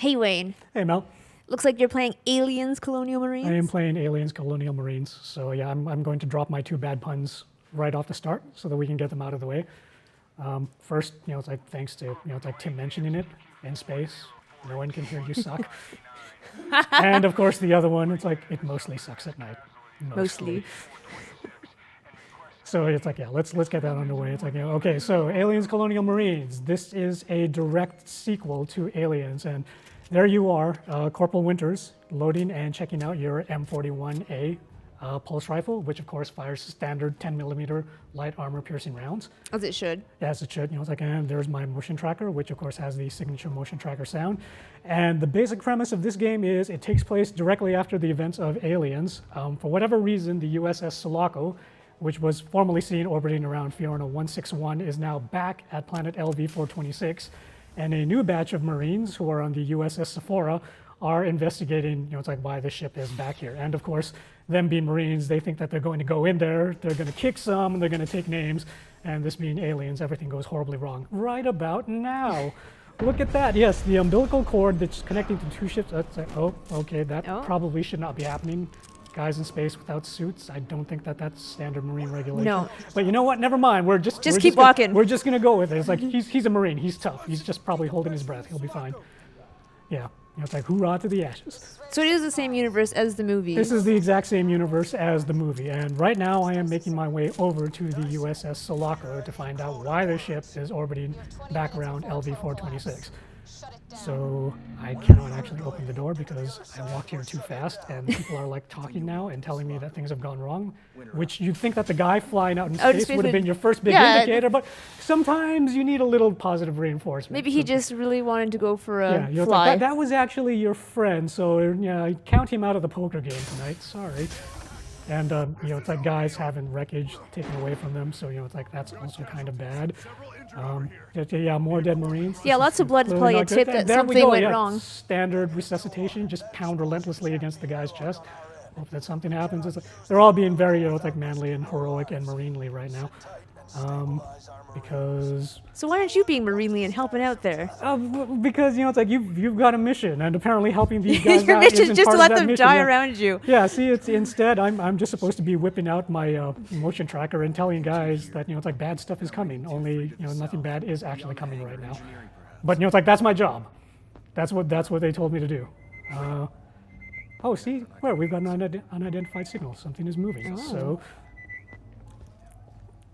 Hey, Wayne. Hey, Mel. Looks like you're playing Aliens Colonial Marines. I am playing Aliens Colonial Marines, so yeah, I'm going to drop my two bad puns right off the start so that we can get them out of the way. First, it's like thanks to, it's like Tim mentioning it in space. No one can hear you suck. And of course, the other one, it's like it mostly sucks at night. Mostly. So it's like, yeah, let's get that underway. It's like, okay, so Aliens Colonial Marines. This is a direct sequel to Aliens, and there you are, Corporal Winters, loading and checking out your M41A pulse rifle, which of course fires standard 10mm light armor piercing rounds. As it should. As it should. It's like, and there's my motion tracker, which of course has the signature motion tracker sound. And the basic premise of this game is it takes place directly after the events of Aliens. For whatever reason, the USS Sulaco, which was formerly seen orbiting around Fiorina 161, is now back at planet LV-426. And a new batch of Marines who are on the USS Sephora are investigating, it's like why the ship is back here. And of course, them being Marines, they think that they're going to go in there, they're going to kick some, and they're going to take names. And this being aliens, everything goes horribly wrong. Right about now. Look at that. Yes, the umbilical cord that's connecting to two ships. That's like, oh, okay, that probably should not be happening. Guys in space without suits. I don't think that that's standard Marine regulation. No. But you know what? Never mind. We're just keep walking. We're just gonna go with it. It's like he's a Marine. He's tough. He's just probably holding his breath. He'll be fine. Yeah. It's like hoorah to the ashes. So it is the same universe as the movie. This is the exact same universe as the movie, and right now I am making my way over to the USS Sulaco to find out why the ship is orbiting back around LV-426. So I cannot actually open the door because I walked here too fast, and people are like talking now and telling me that things have gone wrong, which you'd think that the guy flying out in space would have been your first big indicator, but sometimes you need a little positive reinforcement. Maybe he just really wanted to go for a fly. Like, that was actually your friend, so count him out of the poker game tonight. Sorry. And it's like guys having wreckage taken away from them, so it's like that's also kind of bad. More dead Marines. Yeah, lots of blood is probably a tip that something went wrong. Standard resuscitation, just pound relentlessly against the guy's chest. Hope that something happens. It's like, they're all being very like manly and heroic and marinely right now. Because. So why aren't you being marinely and helping out there? Because it's like you've got a mission, and apparently helping these guys your out mission isn't just part to let of that them mission. die around you. Yeah, see, it's instead I'm just supposed to be whipping out my motion tracker and telling guys that it's like bad stuff is coming. Only nothing bad is actually coming right now. But it's like that's my job. That's what they told me to do. Oh, see, we've got an unidentified signal. Something is moving. Oh. So.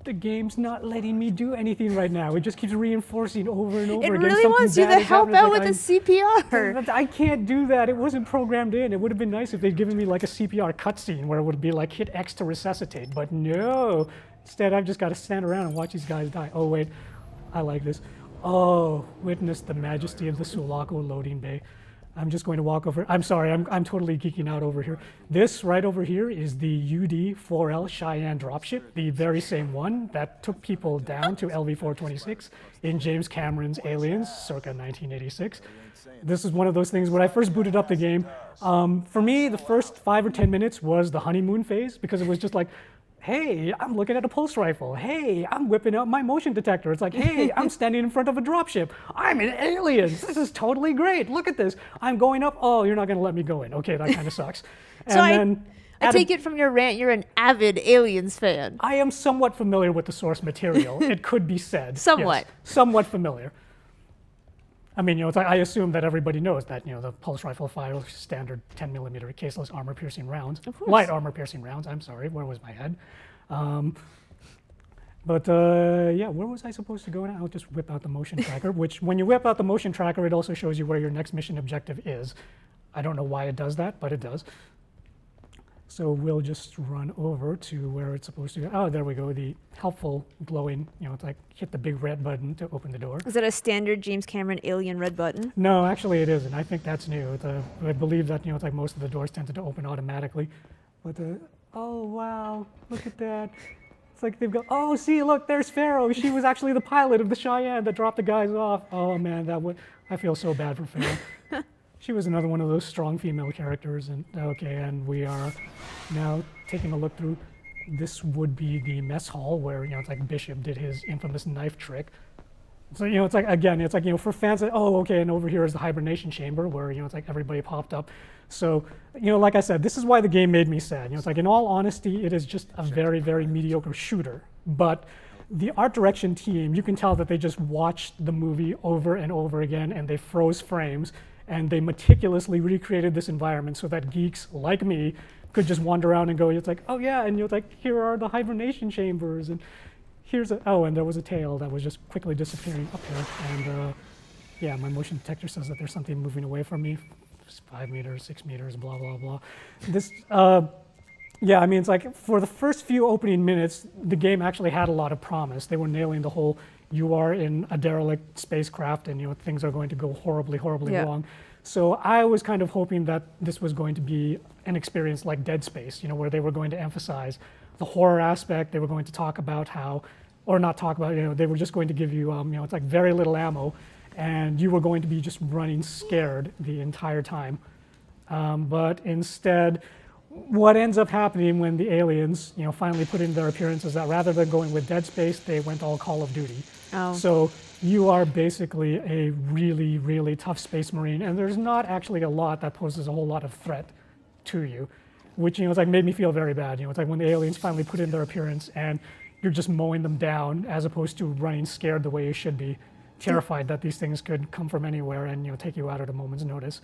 The game's not letting me do anything right now. It just keeps reinforcing over and over again. It really wants you to help out with the CPR. I can't do that. It wasn't programmed in. It would have been nice if they'd given me like a CPR cutscene where it would be like hit X to resuscitate. But no. Instead, I've just got to stand around and watch these guys die. Oh, wait. I like this. Oh, witness the majesty of the Sulaco loading bay. I'm just going to walk over. I'm sorry, I'm totally geeking out over here. This right over here is the UD-4L Cheyenne dropship, the very same one that took people down to LV-426 in James Cameron's Aliens, circa 1986. This is one of those things when I first booted up the game. For me, the first 5 or 10 minutes was the honeymoon phase because it was just like, hey, I'm looking at a pulse rifle. Hey, I'm whipping out my motion detector. It's like, hey, I'm standing in front of a dropship. I'm in Aliens. This is totally great. Look at this. I'm going up. Oh, you're not going to let me go in. Okay, that kind of sucks. And so then I take it from your rant, you're an avid Aliens fan. I am somewhat familiar with the source material. It could be said. Somewhat. Yes, somewhat familiar. I mean, it's like I assume that everybody knows that, the pulse rifle fires standard 10mm caseless armor-piercing rounds. Of course. Light armor-piercing rounds. I'm sorry, where was my head? Where was I supposed to go now? I'll just whip out the motion tracker, which when you whip out the motion tracker, it also shows you where your next mission objective is. I don't know why it does that, but it does. So we'll just run over to where it's supposed to go. Oh, there we go, the helpful glowing, it's like hit the big red button to open the door. Is that a standard James Cameron alien red button? No, actually it isn't. I think that's new. I believe that, it's like most of the doors tended to open automatically. But, oh wow, look at that. It's like they've got, oh, see, look, there's Pharaoh. She was actually the pilot of the Cheyenne that dropped the guys off. Oh man, I feel so bad for Pharaoh. She was another one of those strong female characters. And okay, and we are now taking a look through. This would be the mess hall where, it's like Bishop did his infamous knife trick. So, it's like, again, it's like, for fans that, oh, okay, and over here is the hibernation chamber where, it's like everybody popped up. So, like I said, this is why the game made me sad. It's like, in all honesty, it is just a very, very mediocre shooter. But the art direction team, you can tell that they just watched the movie over and over again, and they froze frames, and they meticulously recreated this environment so that geeks like me could just wander around and go, it's like, oh yeah, and it's like, here are the hibernation chambers, and here's and there was a tail that was just quickly disappearing up here, and yeah, my motion detector says that there's something moving away from me. It's 5 meters, 6 meters, blah, blah, blah. This, yeah, I mean, it's like for the first few opening minutes, the game actually had a lot of promise. They were nailing the whole, you are in a derelict spacecraft and, things are going to go horribly, horribly wrong. So I was kind of hoping that this was going to be an experience like Dead Space, where they were going to emphasize the horror aspect. They were going to talk about how, or not talk about, they were just going to give you, it's like very little ammo, and you were going to be just running scared the entire time. But instead, what ends up happening when the aliens, finally put in their appearance is that rather than going with Dead Space, they went all Call of Duty. Oh. So you are basically a really, really tough space marine, and there's not actually a lot that poses a whole lot of threat to you, which, it's like made me feel very bad. It's like when the aliens finally put in their appearance and you're just mowing them down as opposed to running scared the way you should be, terrified that these things could come from anywhere and, take you out at a moment's notice.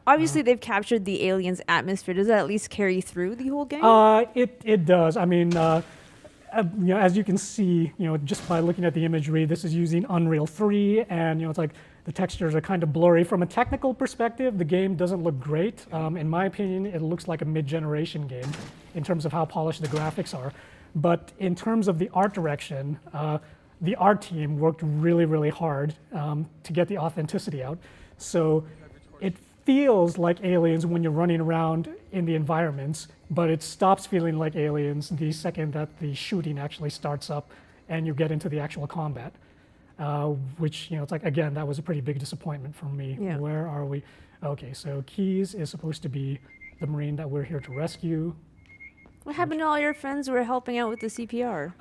Obviously, they've captured the aliens' atmosphere. Does that at least carry through the whole game? It does. I mean, as you can see, just by looking at the imagery, this is using Unreal 3, and it's like the textures are kind of blurry. From a technical perspective, the game doesn't look great. In my opinion, it looks like a mid-generation game in terms of how polished the graphics are. But in terms of the art direction, the art team worked really, really hard to get the authenticity out. So it feels like Aliens when you're running around in the environments, but it stops feeling like Aliens the second that the shooting actually starts up and you get into the actual combat, which, it's like, again, that was a pretty big disappointment for me. Yeah. Where are we? Okay, so Keys is supposed to be the Marine that we're here to rescue. What happened to all your friends who were helping out with the CPR?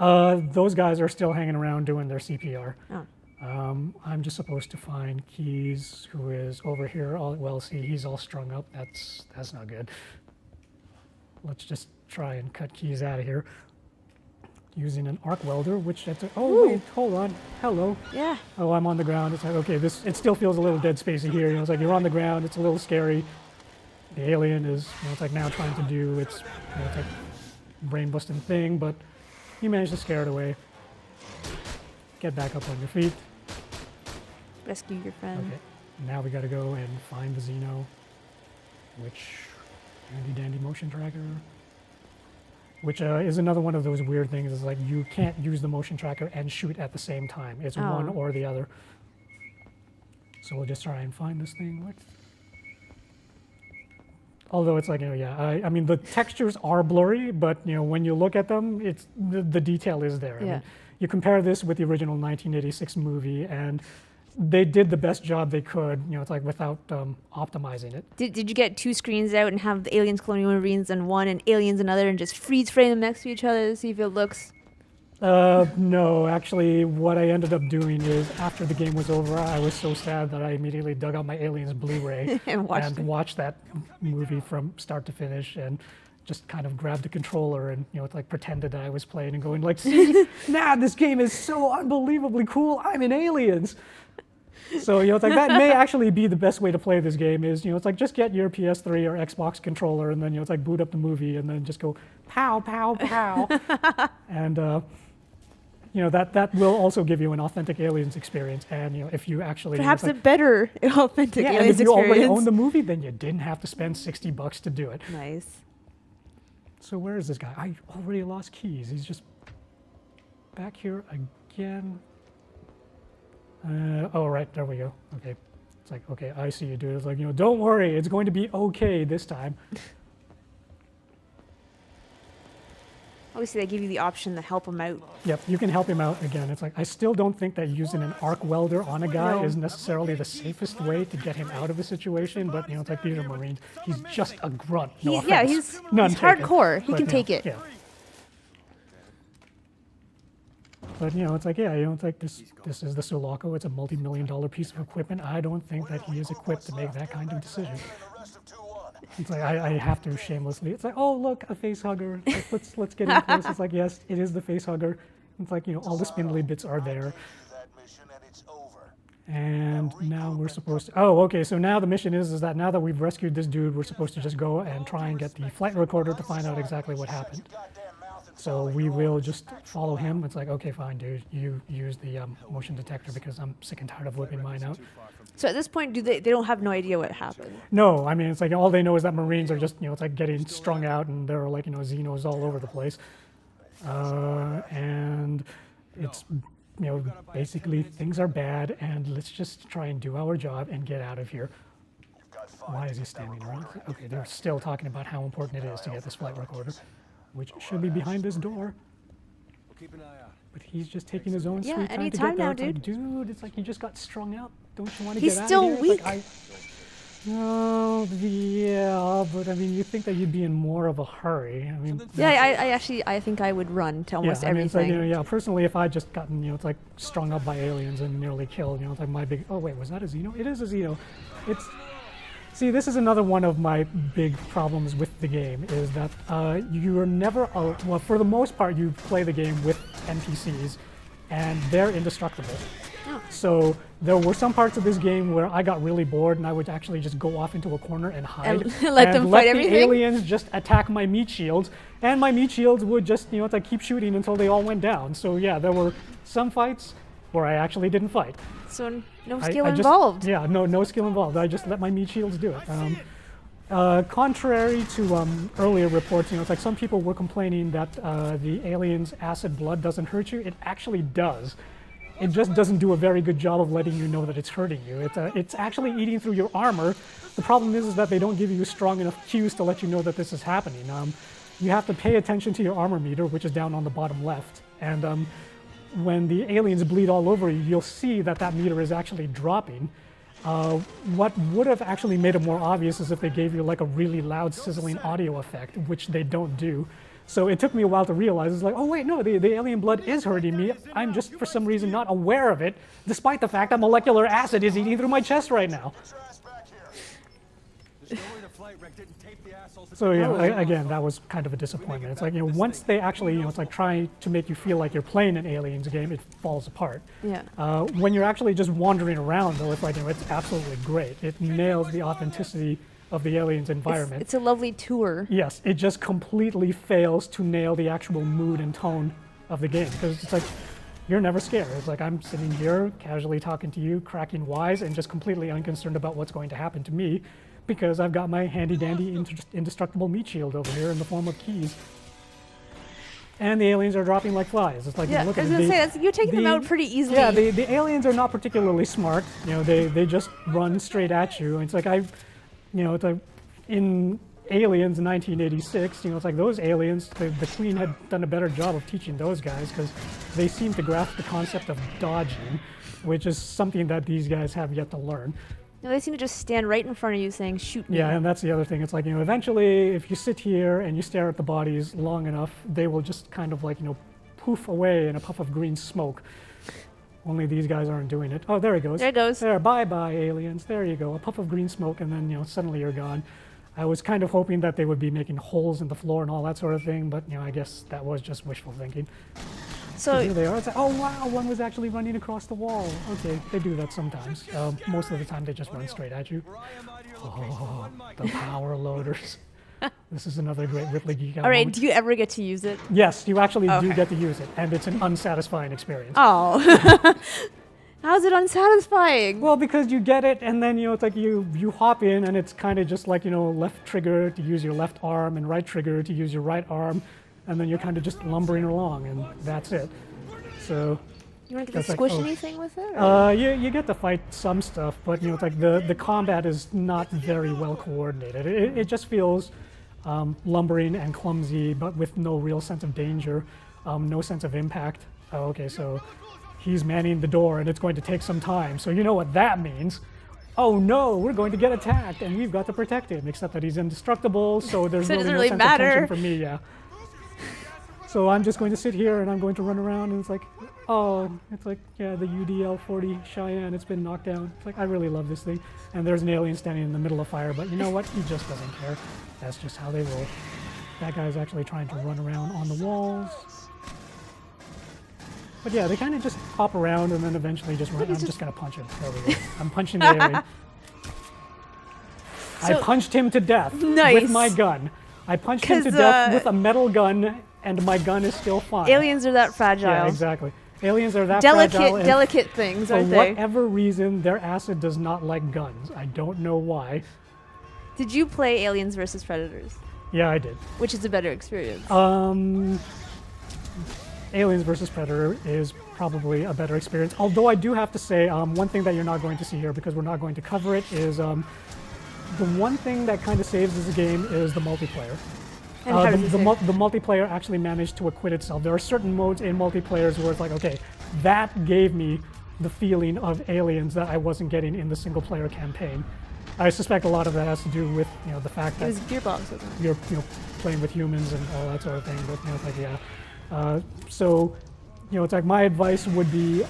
Those guys are still hanging around doing their CPR. Oh. I'm just supposed to find Keys, who is over here. Well, see, he's all strung up. That's not good. Let's just try and cut Keys out of here using an arc welder, which that's wait, hold on. Hello. Yeah. Oh, I'm on the ground. It's like, okay, it still feels a little Dead Spacey here. It's like you're on the ground. It's a little scary. The alien is, it's like now trying to do its, it's like brain busting thing, but you managed to scare it away. Get back up on your feet. Rescue your friend. Okay, now we gotta go and find the Xeno, which handy dandy motion tracker, which is another one of those weird things. Is like you can't use the motion tracker and shoot at the same time. It's one or the other. So we'll just try and find this thing. Although it's like, I mean, the textures are blurry, but, when you look at them, it's the detail is there. Yeah. I mean, you compare this with the original 1986 movie, and they did the best job they could, it's like without optimizing it. Did you get two screens out and have the Aliens Colonial Marines on one and Aliens another and just freeze frame them next to each other to see if it looks? No, actually, what I ended up doing is after the game was over, I was so sad that I immediately dug out my Aliens Blu-ray and watched that movie from start to finish, and just kind of grabbed the controller and it's like pretended that I was playing and going like, see, this game is so unbelievably cool. I'm in Aliens. So it's like that may actually be the best way to play this game. Is it's like just get your PS3 or Xbox controller and then it's like boot up the movie and then just go pow pow pow, and that will also give you an authentic Aliens experience. And if you actually perhaps a better authentic Aliens and if you already experience. own the movie, then you didn't have to spend $60 to do it. Nice. So where is this guy? I already lost Keys. He's just back here again. Oh, right, there we go. Okay. It's like, okay, I see you, dude. It's like, don't worry, it's going to be okay this time. Obviously, they give you the option to help them out. Yep, you can help him out again. It's like, I still don't think that using an arc welder on a guy is necessarily the safest way to get him out of a situation, but, it's like, these are Marines. He's just a grunt. No offense. He's hardcore. He can take it. Yeah. But it's like, yeah, it's like this is the Sulaco. It's a multi-million-dollar piece of equipment. I don't think that he is equipped to make that kind of decision. It's like I have to shamelessly. It's like, oh look, a face hugger. Like, let's get into this. It's like, yes, it is the face hugger. It's like, all the spindly bits are there. And now we're supposed to. Oh, okay. So now the mission is that now that we've rescued this dude, we're supposed to just go and try and get the flight recorder to find out exactly what happened. So we will just follow him. It's like, okay, fine, dude. You use the motion detector because I'm sick and tired of whipping mine out. So at this point, they don't have no idea what happened? No, I mean, it's like all they know is that Marines are just, it's like getting strung out and there are like, Xenos all over the place. And it's, basically things are bad and let's just try and do our job and get out of here. Why is he standing around? Okay, they're still talking about how important it is to get this flight recorder, which should be behind this door. But he's just taking his own sweet time to get there. Now, it's dude. like, dude, it's like you just got strung out. Don't you want to get out of here? He's still weak. It's like, no, yeah, but I mean, you think that you'd be in more of a hurry. I mean, yeah, I think I would run to almost everything. It's like, personally, if I just gotten, it's like strung up by aliens and nearly killed, it's like my big. Oh wait, was that a Xeno? It is a Xeno. See, this is another one of my big problems with the game is that you're never. Well, for the most part, you play the game with NPCs, and they're indestructible. Oh. So there were some parts of this game where I got really bored and I would actually just go off into a corner and hide and let them fight everything. The aliens just attack my meat shields, and my meat shields would just like keep shooting until they all went down. So yeah, there were some fights where I actually didn't fight. So no skill involved. Yeah, no skill involved. I just let my meat shields do it. Contrary to earlier reports, it's like some people were complaining that the aliens' acid blood doesn't hurt you. It actually does. It just doesn't do a very good job of letting you know that it's hurting you. It's actually eating through your armor. The problem is that they don't give you strong enough cues to let you know that this is happening. You have to pay attention to your armor meter, which is down on the bottom left. And when the aliens bleed all over you, you'll see that meter is actually dropping. What would have actually made it more obvious is if they gave you like a really loud sizzling audio effect, which they don't do. So it took me a while to realize, it's like, oh wait, no, the alien blood is hurting me. I'm just, for some reason, not aware of it, despite the fact that molecular acid is eating through my chest right now. So yeah, again, that was kind of a disappointment. It's like, once they actually, it's like trying to make you feel like you're playing an Aliens game, it falls apart. Yeah. When you're actually just wandering around, though, it's like, it's absolutely great. It nails the authenticity of the Aliens environment. It's a lovely tour. Yes, it just completely fails to nail the actual mood and tone of the game, because it's like, you're never scared. It's like I'm sitting here casually talking to you, cracking wise, and just completely unconcerned about what's going to happen to me, because I've got my handy-dandy indestructible meat shield over here in the form of keys. And the aliens are dropping like flies. It's like, yeah, look I was at going to say, you're taking them out pretty easily. Yeah, the aliens are not particularly smart. They just run straight at you. It's like it's like in Aliens 1986, it's like those aliens, the Queen had done a better job of teaching those guys because they seem to grasp the concept of dodging, which is something that these guys have yet to learn. No, they seem to just stand right in front of you saying, shoot me. Yeah, and that's the other thing. It's like, eventually if you sit here and you stare at the bodies long enough, they will just kind of like, poof away in a puff of green smoke. Only these guys aren't doing it. Oh, there he goes. There it goes. There, bye-bye, aliens. There you go. A puff of green smoke, and then, suddenly you're gone. I was kind of hoping that they would be making holes in the floor and all that sort of thing, but, I guess that was just wishful thinking. So here they are. It's like, oh, wow, one was actually running across the wall. Okay, they do that sometimes. Most of the time, they just run straight at you. Oh, the power loaders. This is another great Ripley Geek Out all right, moment. do you ever get to use it? Yes, you actually do get to use it, and it's an unsatisfying experience. Oh. How's it unsatisfying? Well, because you get it, and then, it's like you hop in, and it's kind of just like, left trigger to use your left arm, and right trigger to use your right arm, and then you're kind of just lumbering along, and that's it. So you want to get to squish anything with it? You get to fight some stuff, but, it's like the combat is not very well coordinated. It just feels lumbering and clumsy, but with no real sense of danger, no sense of impact. Oh, okay, so he's manning the door, and it's going to take some time. So you know what that means. Oh no, we're going to get attacked, and we've got to protect him, except that he's indestructible, so there's so really no really sense matter. of tension for me, yeah. So I'm just going to sit here and I'm going to run around and it's like, oh, it's like, yeah, the UDL-40 Cheyenne, it's been knocked down. It's like, I really love this thing. And there's an alien standing in the middle of fire, but you know what? He just doesn't care. That's just how they roll. That guy's actually trying to run around on the walls. But yeah, they kind of just hop around and then eventually just run. I'm just going to punch him. There we go. I'm punching the alien. I punched him to death with my gun. I punched him to death with a metal gun, and my gun is still fine. Aliens are that fragile. Yeah, exactly. Aliens are that fragile. Delicate things, aren't they? For whatever reason, their acid does not like guns. I don't know why. Did you play Aliens versus Predators? Yeah, I did. Which is a better experience? Aliens versus Predator is probably a better experience. Although I do have to say, one thing that you're not going to see here because we're not going to cover it is the one thing that kind of saves this game is the multiplayer. And the multiplayer actually managed to acquit itself. There are certain modes in multiplayers where it's like, okay, that gave me the feeling of Aliens that I wasn't getting in the single-player campaign. I suspect a lot of that has to do with the fact that it was Gearbox, wasn't it? You're playing with humans and all that sort of thing. But it's like so it's like my advice would be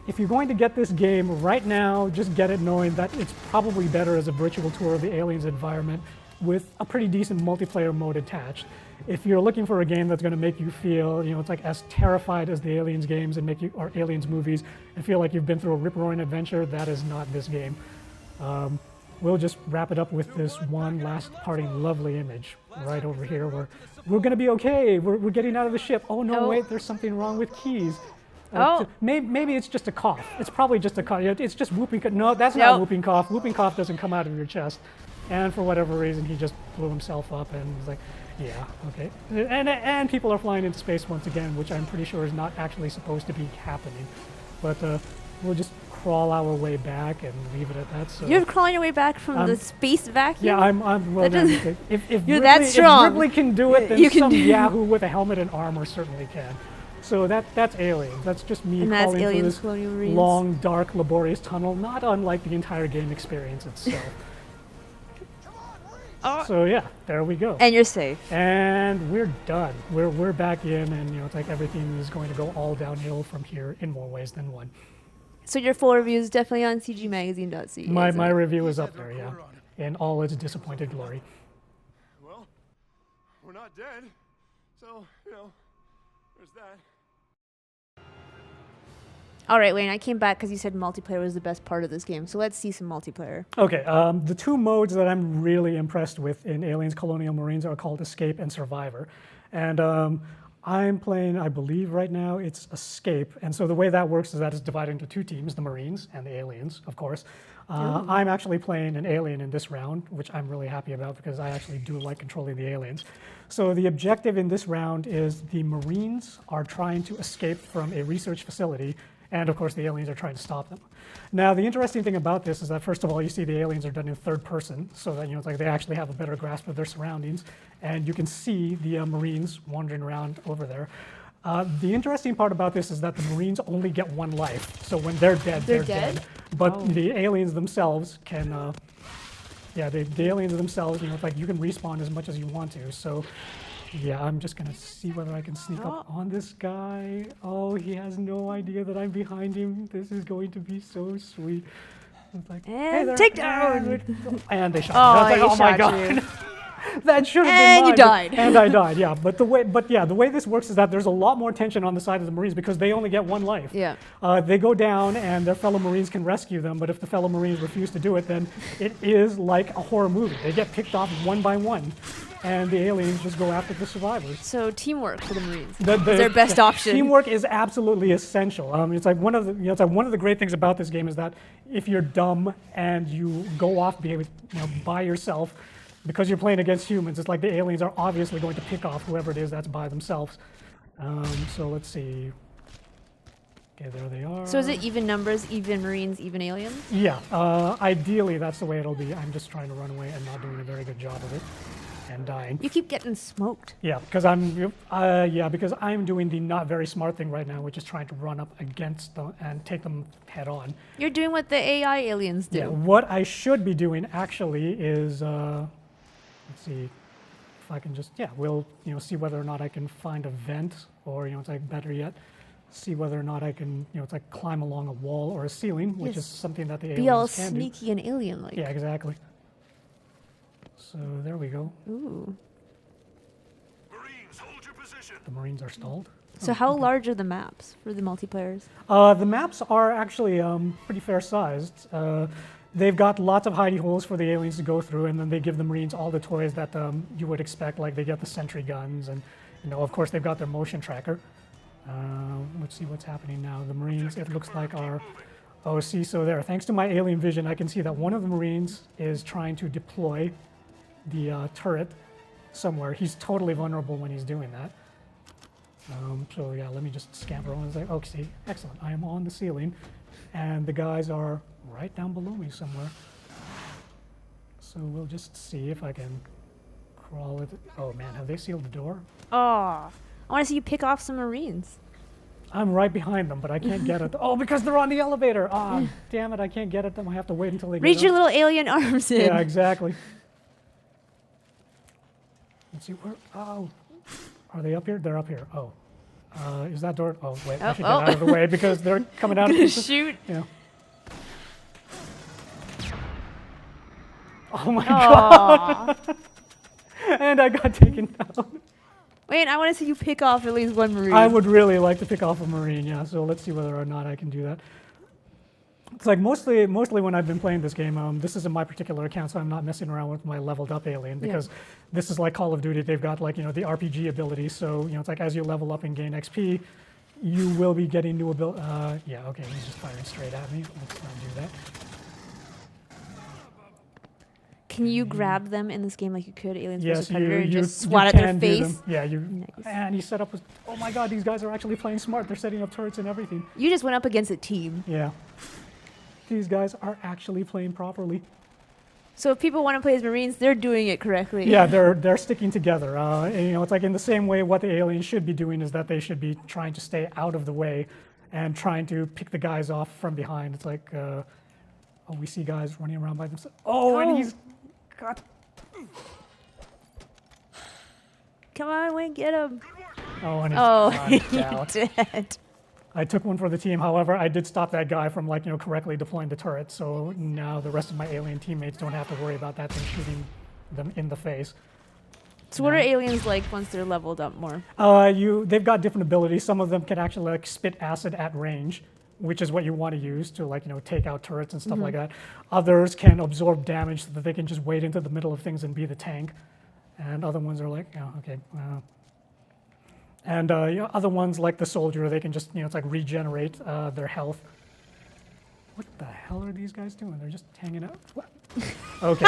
if you're going to get this game right now, just get it knowing that it's probably better as a virtual tour of the Aliens environment with a pretty decent multiplayer mode attached. If you're looking for a game that's going to make you feel, it's like as terrified as the Aliens games or Aliens movies, and feel like you've been through a rip-roaring adventure, that is not this game. We'll just wrap it up with this one last parting lovely image right over here where we're going to be okay. We're getting out of the ship. Oh, no, wait, there's something wrong with keys. Maybe it's just a cough. It's probably just a cough. It's just whooping cough. No, that's not whooping cough. Whooping cough doesn't come out of your chest. And for whatever reason, he just blew himself up and was like, yeah, okay. And people are flying into space once again, which I'm pretty sure is not actually supposed to be happening. But we'll just crawl our way back and leave it at that. So you're crawling your way back from the space vacuum? Yeah, I'm well done. If you're Ripley, that strong. If Ripley can do it, then some Yahoo with a helmet and armor certainly can. So that's Aliens. That's just me crawling through this long, dark, laborious tunnel, not unlike the entire game experience itself. So yeah, there we go. And you're safe. And we're done. We're back in, and it's like everything is going to go all downhill from here in more ways than one. So your full review is definitely on cgmagazine.ca. My review is up there, yeah, in all its disappointed glory. Well, we're not dead, so there's that. All right, Wayne, I came back because you said multiplayer was the best part of this game, so let's see some multiplayer. Okay, the two modes that I'm really impressed with in Aliens Colonial Marines are called Escape and Survivor. And I'm playing, I believe right now, it's Escape. And so the way that works is that it's divided into two teams, the Marines and the Aliens, of course. I'm actually playing an alien in this round, which I'm really happy about because I actually do like controlling the aliens. So the objective in this round is the Marines are trying to escape from a research facility, and of course the aliens are trying to stop them. Now the interesting thing about this is that first of all you see the aliens are done in third person, so that it's like they actually have a better grasp of their surroundings, and you can see the Marines wandering around over there. The interesting part about this is that the Marines only get one life, so when they're dead, they're dead. But the aliens themselves can, the aliens themselves, it's like you can respawn as much as you want to. So yeah, I'm just gonna see whether I can sneak up on this guy. Oh, he has no idea that I'm behind him. This is going to be so sweet. It's like, and take down. And they shot me. I was like, oh my god. That should have been mine. And you died. And I died, yeah. But the way this works is that there's a lot more tension on the side of the Marines because they only get one life. Yeah. They go down and their fellow Marines can rescue them, but if the fellow Marines refuse to do it, then it is like a horror movie. They get picked off one by one, and the aliens just go after the survivors. So teamwork for the Marines is their best option. Teamwork is absolutely essential. It's like one of the great things about this game is that if you're dumb and you go off by yourself, because you're playing against humans, it's like the aliens are obviously going to pick off whoever it is that's by themselves. So let's see. Okay, there they are. So is it even numbers, even Marines, even aliens? Yeah, ideally that's the way it'll be. I'm just trying to run away and not doing a very good job of it. And dying. You keep getting smoked. Yeah, because I'm doing the not very smart thing right now, which is trying to run up against them and take them head on. You're doing what the AI aliens do. Yeah, what I should be doing actually is, let's see, if I can just, yeah, we'll, see whether or not I can find a vent, or, it's like better yet, see whether or not I can, it's like climb along a wall or a ceiling, which is Yes. something that the Be all aliens can do. sneaky and alien-like. Yeah, exactly. So there we go. Ooh. Marines, hold your position. The Marines are stalled. So how large are the maps for the multiplayers? The maps are actually pretty fair sized. They've got lots of hidey holes for the aliens to go through, and then they give the Marines all the toys that you would expect, like they get the sentry guns, and of course they've got their motion tracker. Let's see what's happening now. The Marines, it looks like, are. Oh, see, so there. Thanks to my alien vision, I can see that one of the Marines is trying to deploy the turret somewhere. He's totally vulnerable when he's doing that. So yeah, let me just scamper on and say, okay, see, excellent. I am on the ceiling, and the guys are right down below me somewhere. So we'll just see if I can crawl it. Oh man, have they sealed the door? Oh, I want to see you pick off some Marines. I'm right behind them, but I can't get at them. Oh, because they're on the elevator. Ah, damn it, I can't get at them. I have to wait until they get Reach your up. little alien arms in. Yeah, exactly. Let's see where. Oh, are they up here? They're up here. Oh, is that door? Oh, wait, I Oh, should oh. get out of the way because they're coming out. Gonna Of shoot. Yeah. Oh my Aw. god! And I got taken down. Wait, I want to see you pick off at least one Marine. I would really like to pick off a Marine, yeah. So let's see whether or not I can do that. It's like mostly when I've been playing this game, this isn't my particular account, so I'm not messing around with my leveled up alien, because this is like Call of Duty. They've got, like, the RPG ability, so it's like as you level up and gain XP, you will be getting new ability. Yeah, okay, he's just firing straight at me. Let's not do that. Can you grab them in this game like you could Aliens Yes, vs Predator and you just swat at their can do face? them. Yeah, Nice. and he set up. Oh my God, these guys are actually playing smart. They're setting up turrets and everything. You just went up against a team. Yeah, these guys are actually playing properly. So if people want to play as Marines, they're doing it correctly. Yeah, they're sticking together. And, it's like in the same way what the aliens should be doing is that they should be trying to stay out of the way and trying to pick the guys off from behind. It's like, oh, we see guys running around by themselves. Oh, and he's got. Come on, Wayne, get him. Oh, and he's Oh, knocked you're out. dead. I took one for the team. However, I did stop that guy from, like, correctly deploying the turret. So now the rest of my alien teammates don't have to worry about that thing shooting them in the face. So what are aliens like once they're leveled up more? They've got different abilities. Some of them can actually, like, spit acid at range, which is what you want to use to, like, take out turrets and stuff like that. Others can absorb damage so that they can just wade into the middle of things and be the tank. And other ones are like, oh, okay. And other ones, like the soldier, they can just, it's like regenerate their health. What the hell are these guys doing? They're just hanging out. What? Okay.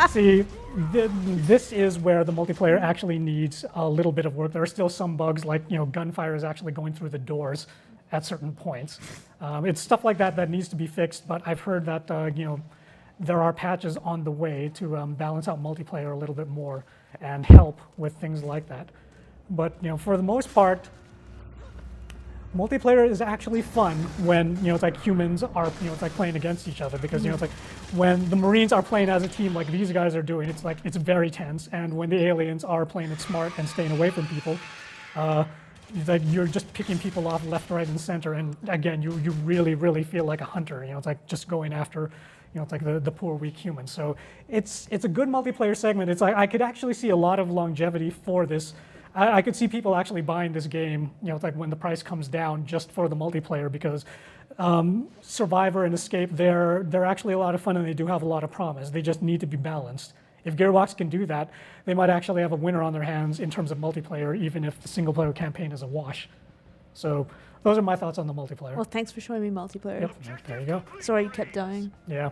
See, this is where the multiplayer actually needs a little bit of work. There are still some bugs, like, gunfire is actually going through the doors at certain points. It's stuff like that that needs to be fixed, but I've heard that, there are patches on the way to balance out multiplayer a little bit more and help with things like that. But, for the most part, multiplayer is actually fun when, it's like humans are, it's like playing against each other, because, it's like when the Marines are playing as a team like these guys are doing, it's like, it's very tense. And when the aliens are playing it smart and staying away from people, it's like you're just picking people off left, right, and center. And again, you really, really feel like a hunter. It's like just going after, it's like the poor, weak humans. So it's a good multiplayer segment. It's like I could actually see a lot of longevity for this. I could see people actually buying this game, it's like when the price comes down just for the multiplayer, because Survivor and Escape, they're actually a lot of fun and they do have a lot of promise. They just need to be balanced. If Gearbox can do that, they might actually have a winner on their hands in terms of multiplayer, even if the single-player campaign is a wash. So those are my thoughts on the multiplayer. Well, thanks for showing me multiplayer. Yep, there you go. Sorry you kept dying. Yeah.